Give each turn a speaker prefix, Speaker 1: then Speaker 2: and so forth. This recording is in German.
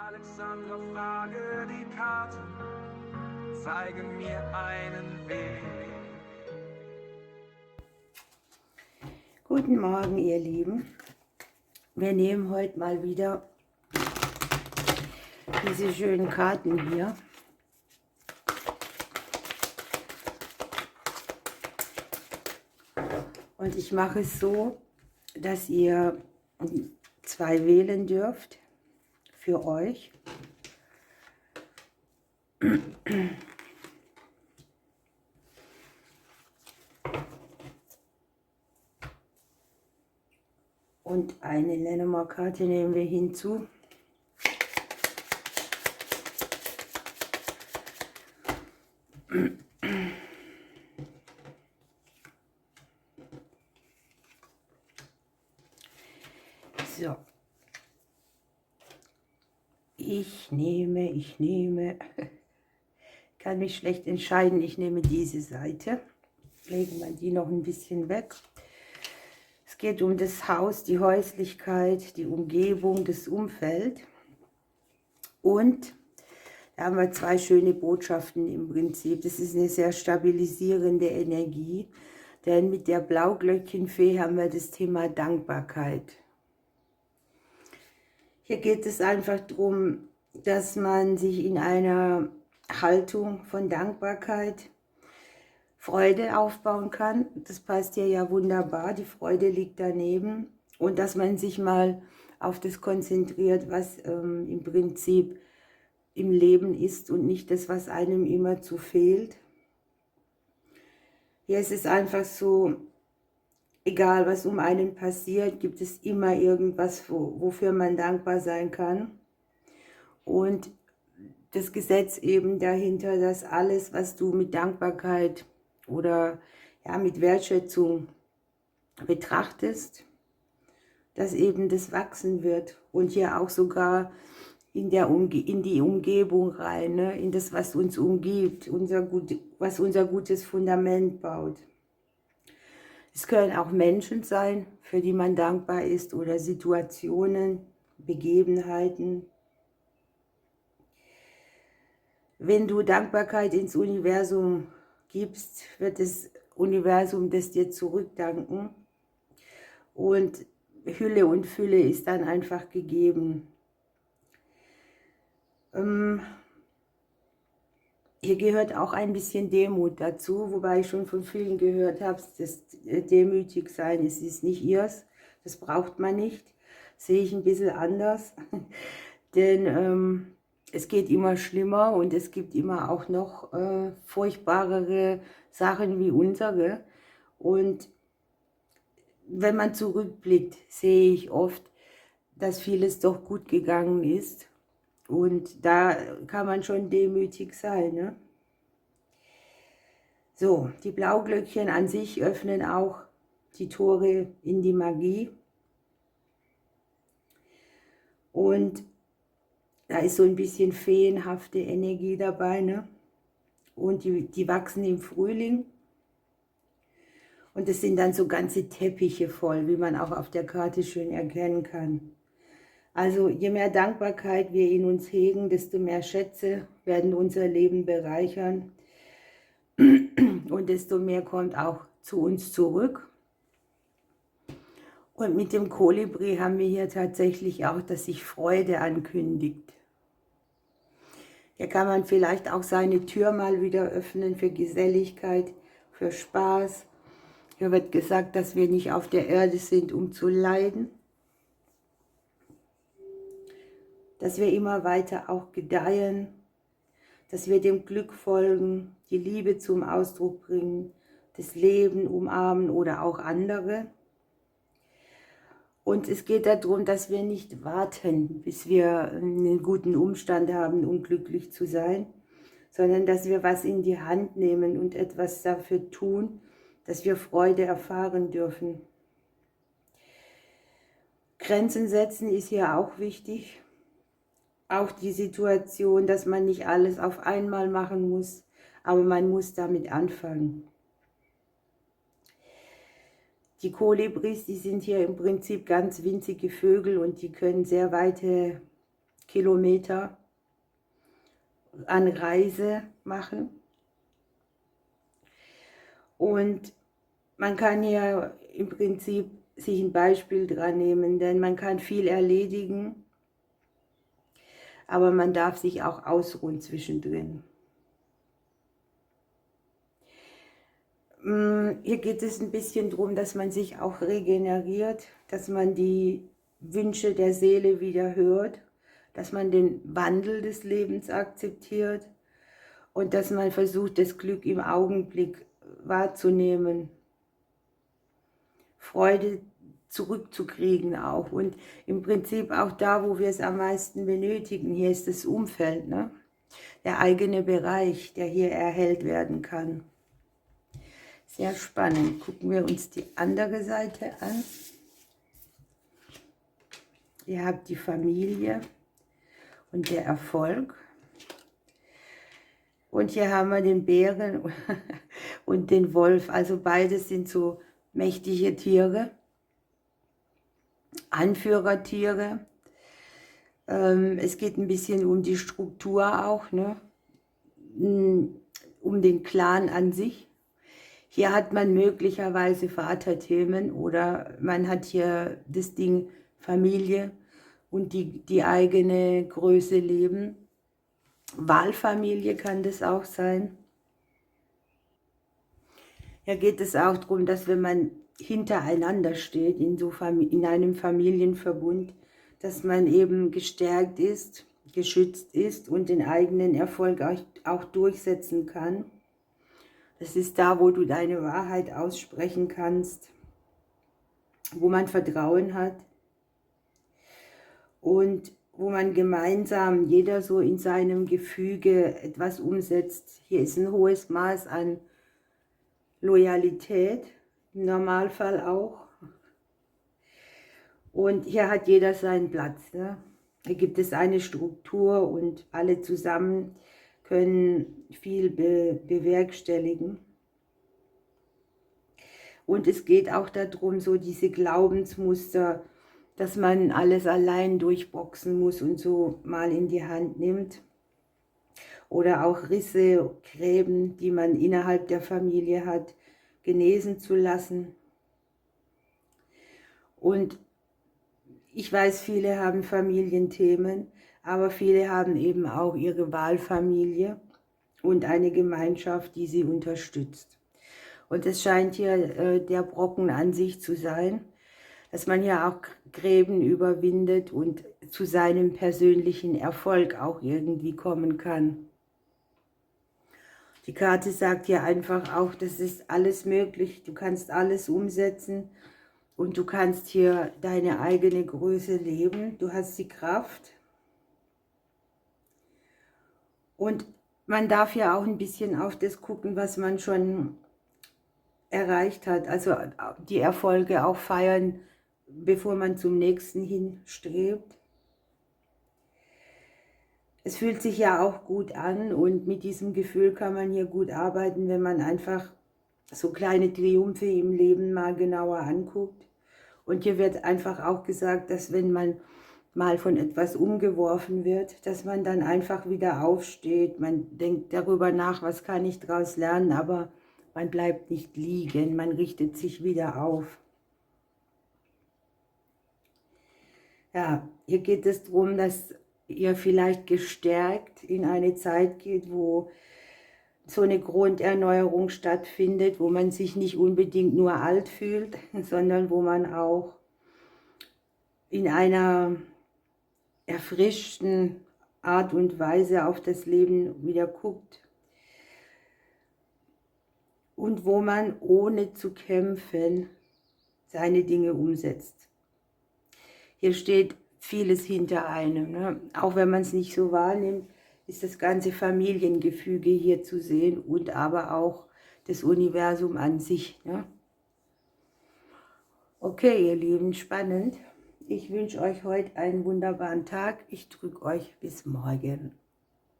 Speaker 1: Alexandra, frage die Karte, zeige mir einen Weg.
Speaker 2: Guten Morgen, ihr Lieben. Wir nehmen heute mal wieder diese schönen Karten hier. Und ich mache es so, dass ihr 2 wählen dürft für euch. Und eine Lenormand-Karte nehmen wir hinzu. So. Ich nehme, kann mich schlecht entscheiden, ich nehme diese Seite. Legen wir die noch ein bisschen weg. Es geht um das Haus, die Häuslichkeit, die Umgebung, das Umfeld. Und da haben wir 2 schöne Botschaften im Prinzip. Das ist eine sehr stabilisierende Energie, denn mit der Blauglöckchenfee haben wir das Thema Dankbarkeit. Hier geht es einfach darum, dass man sich in einer Haltung von Dankbarkeit Freude aufbauen kann. Das passt hier ja wunderbar, die Freude liegt daneben. Und dass man sich mal auf das konzentriert, was im Prinzip im Leben ist und nicht das, was einem immer zu fehlt. Hier ist es einfach so, egal was um einen passiert, gibt es immer irgendwas, wofür man dankbar sein kann. Und das Gesetz eben dahinter, dass alles, was du mit Dankbarkeit oder ja, mit Wertschätzung betrachtest, dass eben das wachsen wird und hier auch sogar in die Umgebung rein, ne? In das, was uns umgibt, was unser gutes Fundament baut. Es können auch Menschen sein, für die man dankbar ist, oder Situationen, Begebenheiten. Wenn du Dankbarkeit ins Universum gibst, wird das Universum das dir zurückdanken. Und Hülle und Fülle ist dann einfach gegeben. Hier gehört auch ein bisschen Demut dazu, wobei ich schon von vielen gehört habe, das demütig sein, es ist nicht ihrs, das braucht man nicht. Sehe ich ein bisschen anders, denn es geht immer schlimmer und es gibt immer auch noch furchtbarere Sachen wie unsere. Und wenn man zurückblickt, sehe ich oft, dass vieles doch gut gegangen ist. Und da kann man schon demütig sein, ne? So, die Blauglöckchen an sich öffnen auch die Tore in die Magie. Und da ist so ein bisschen feenhafte Energie dabei, ne? Und die wachsen im Frühling. Und es sind dann so ganze Teppiche voll, wie man auch auf der Karte schön erkennen kann. Also je mehr Dankbarkeit wir in uns hegen, desto mehr Schätze werden unser Leben bereichern und desto mehr kommt auch zu uns zurück. Und mit dem Kolibri haben wir hier tatsächlich auch, dass sich Freude ankündigt. Hier kann man vielleicht auch seine Tür mal wieder öffnen für Geselligkeit, für Spaß. Hier wird gesagt, dass wir nicht auf der Erde sind, um zu leiden. Dass wir immer weiter auch gedeihen, dass wir dem Glück folgen, die Liebe zum Ausdruck bringen, das Leben umarmen oder auch andere. Und es geht darum, dass wir nicht warten, bis wir einen guten Umstand haben, um glücklich zu sein, sondern dass wir was in die Hand nehmen und etwas dafür tun, dass wir Freude erfahren dürfen. Grenzen setzen ist hier auch wichtig. Auch die Situation, dass man nicht alles auf einmal machen muss, aber man muss damit anfangen. Die Kolibris, die sind hier im Prinzip ganz winzige Vögel und die können sehr weite Kilometer an Reise machen. Und man kann hier im Prinzip sich ein Beispiel dran nehmen, denn man kann viel erledigen, aber man darf sich auch ausruhen zwischendrin. Hier geht es ein bisschen darum, dass man sich auch regeneriert, dass man die Wünsche der Seele wieder hört, dass man den Wandel des Lebens akzeptiert und dass man versucht, das Glück im Augenblick wahrzunehmen, Freude zurückzukriegen auch und im Prinzip auch da, wo wir es am meisten benötigen. Hier ist das Umfeld, ne? Der eigene Bereich, der hier erhellt werden kann. Sehr spannend. Gucken wir uns die andere Seite an. Ihr habt die Familie und der Erfolg. Und hier haben wir den Bären und den Wolf. Also beides sind so mächtige Tiere, Anführertiere. Es geht ein bisschen um die Struktur auch, ne? Um den Clan an sich. Hier hat man möglicherweise Vaterthemen oder man hat hier das Ding Familie und die eigene Größe leben. Wahlfamilie kann das auch sein. Hier geht es auch darum, dass wenn man hintereinander steht in einem Familienverbund, dass man eben gestärkt ist, geschützt ist und den eigenen Erfolg auch durchsetzen kann. Das ist da, wo du deine Wahrheit aussprechen kannst, wo man Vertrauen hat und wo man gemeinsam, jeder so in seinem Gefüge etwas umsetzt. Hier ist ein hohes Maß an Loyalität, im Normalfall auch. Und hier hat jeder seinen Platz. Ne? Hier gibt es eine Struktur und alle zusammen können viel bewerkstelligen. Und es geht auch darum, so diese Glaubensmuster, dass man alles allein durchboxen muss und so mal in die Hand nimmt. Oder auch Risse, Gräben, die man innerhalb der Familie hat, genesen zu lassen. Und ich weiß, viele haben Familienthemen, aber viele haben eben auch ihre Wahlfamilie und eine Gemeinschaft, die sie unterstützt. Und es scheint hier der Brocken an sich zu sein, dass man hier auch Gräben überwindet und zu seinem persönlichen Erfolg auch irgendwie kommen kann. Die Karte sagt hier einfach auch, das ist alles möglich, du kannst alles umsetzen und du kannst hier deine eigene Größe leben, du hast die Kraft. Und man darf ja auch ein bisschen auf das gucken, was man schon erreicht hat, also die Erfolge auch feiern, bevor man zum nächsten hinstrebt. Es fühlt sich ja auch gut an und mit diesem Gefühl kann man hier gut arbeiten, wenn man einfach so kleine Triumphe im Leben mal genauer anguckt. Und hier wird einfach auch gesagt, dass wenn man mal von etwas umgeworfen wird, dass man dann einfach wieder aufsteht. Man denkt darüber nach, was kann ich daraus lernen, aber man bleibt nicht liegen, man richtet sich wieder auf. Ja, hier geht es darum, dass ihr vielleicht gestärkt in eine Zeit geht, wo so eine Grunderneuerung stattfindet, wo man sich nicht unbedingt nur alt fühlt, sondern wo man auch in einer erfrischten Art und Weise auf das Leben wieder guckt. Und wo man ohne zu kämpfen seine Dinge umsetzt. Hier steht vieles hinter einem. Ne? Auch wenn man es nicht so wahrnimmt, ist das ganze Familiengefüge hier zu sehen und aber auch das Universum an sich. Ne? Okay, ihr Lieben, spannend. Ich wünsche euch heute einen wunderbaren Tag. Ich drücke euch bis morgen.